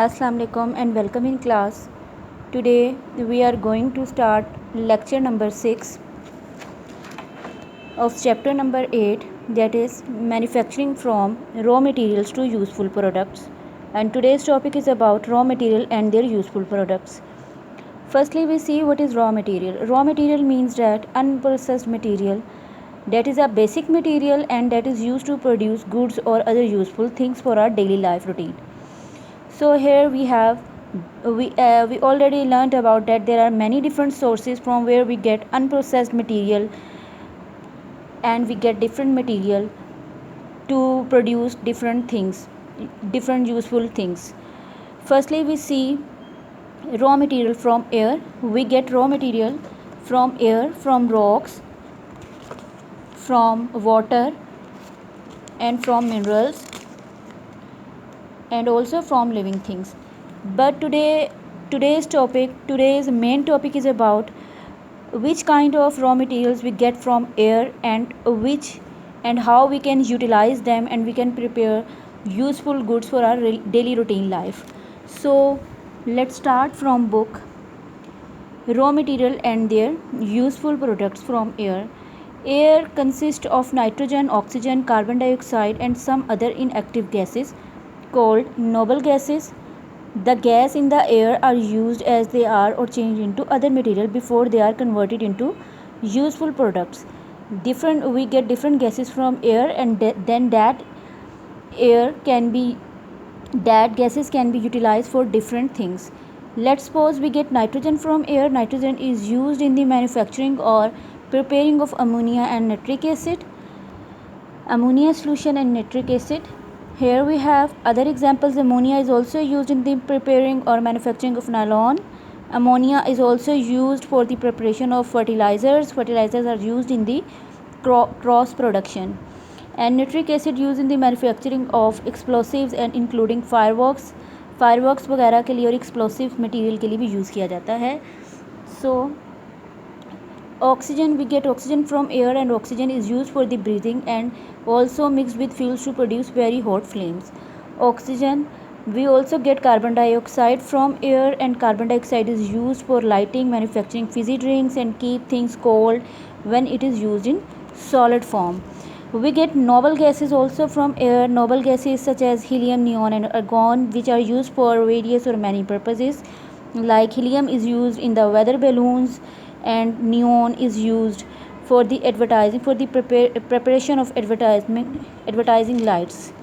Assalamu alaikum and welcome in class. Today we are going to start lecture number 6 of chapter number 8, that is manufacturing from raw materials to useful products. And today's topic is about raw material and their useful products. Firstly, we see what is raw material. Raw material means that unprocessed material, that is a basic material and that is used to produce goods or other useful things for our daily life routine. So here we already learned about that there are many different sources from where we get unprocessed material, and we get different material to produce different things, different useful things. Firstly, we see raw material from air. We get raw material from air, from rocks, from water, and from minerals, and also from living things. But today's main topic is about which kind of raw materials we get from air, and how we can utilize them and we can prepare useful goods for our daily routine life. So let's start from book Raw Material and Their Useful Products from Air. Air consists of nitrogen, oxygen, carbon dioxide and some other inactive gases called noble gases. The gas in the air are used as they are or changed into other material before they are converted into useful products. We get different gases from air, and then that gases can be utilized for different things. Let's suppose we get nitrogen from air. Nitrogen is used in the manufacturing or preparing of ammonia and nitric acid, ammonia solution and nitric acid. Here we have other examples. Ammonia is also used in the preparing or manufacturing of nylon. Ammonia is also used for the preparation of fertilizers. Fertilizers are used in the cross production. And nitric acid used in the manufacturing of explosives and including fireworks वगैरह के लिए और explosive material के लिए भी use किया जाता है. So oxygen, we get oxygen from air, and oxygen is used for the breathing and also mixed with fuels to produce very hot flames. Oxygen, we also get carbon dioxide from air, and carbon dioxide is used for lighting, manufacturing fizzy drinks and keep things cold when it is used in solid form. We get noble gases also from air. Noble gases such as helium, neon and argon, which are used for various or many purposes. Like helium is used in the weather balloons, and neon is used for the advertising, for the preparation of advertising lights.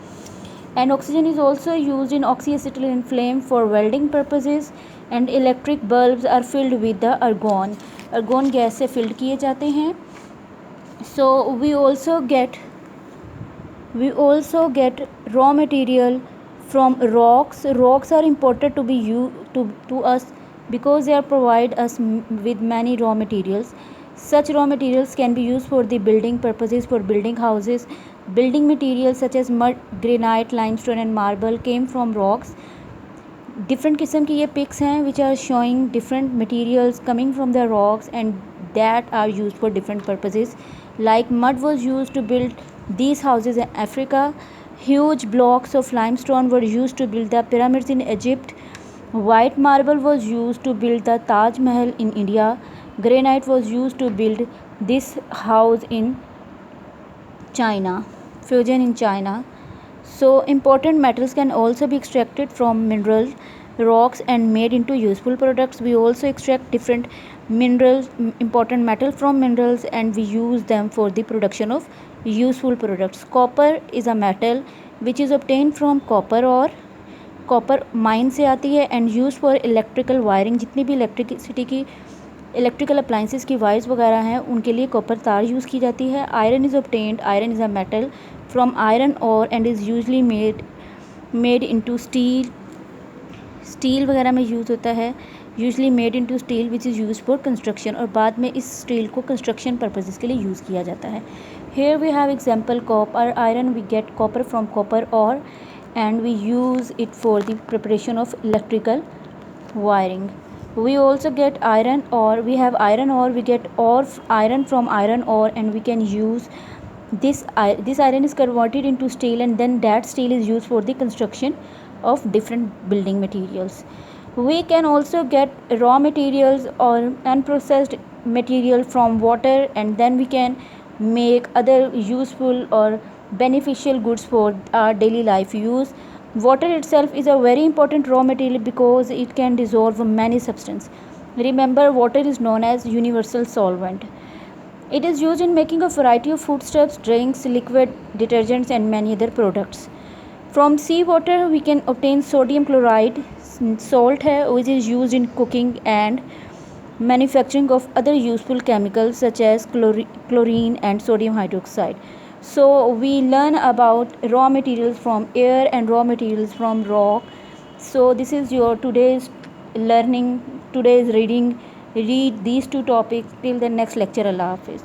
And oxygen is also used in oxyacetylene flame for welding purposes, and electric bulbs are filled with the argon gas से filled किए जाते हैं. So we also get raw material from rocks. Rocks are important to us because they provide us with many raw materials. Such raw materials can be used for the building purposes, for building houses. Building materials such as mud, granite, limestone and marble came from rocks. Different किस्म की ये pics हैं which are showing different materials coming from the rocks and that are used for different purposes. Like mud was used to build these houses in Africa. Huge blocks of limestone were used to build the pyramids in Egypt. White marble was used to build the Taj Mahal in India. Granite was used to build this house in China, Fujian in China. So important metals can also be extracted from mineral rocks and made into useful products. We also extract different minerals, important metal from minerals, and we use them for the production of useful products. Copper is a metal which is obtained from copper ore. Copper mine से आती है and use for electrical wiring. जितनी भी electricity की electrical appliances की wires वगैरह हैं उनके लिए कॉपर तार यूज़ की जाती है. Iron is obtained. Iron is a metal from iron ore and is usually made into steel वगैरह में यूज़ होता है. Usually made into steel which is use for construction, और बाद में इस स्टील को कंस्ट्रक्शन पर्पसेस के लिए यूज़ किया जाता है. Here we have example copper iron. We get copper from copper और and we use it for the preparation of electrical wiring. We also get iron ore. We have iron ore. We get iron from iron ore, and we can use this iron is converted into steel, and then that steel is used for the construction of different building materials. We can also get raw materials or unprocessed material from water, and then we can make other useful or beneficial goods for our daily life use. Water itself is a very important raw material because it can dissolve many substances. Remember, water is known as universal solvent. It is used in making a variety of foodstuffs, drinks, liquid detergents, and many other products. From seawater, we can obtain sodium chloride, salt है, which is used in cooking and manufacturing of other useful chemicals such as chlorine and sodium hydroxide. So we learn about raw materials from air and raw materials from rock. So this is your today's learning, today's reading. Read these two topics till the next lecture. Allah Hafiz.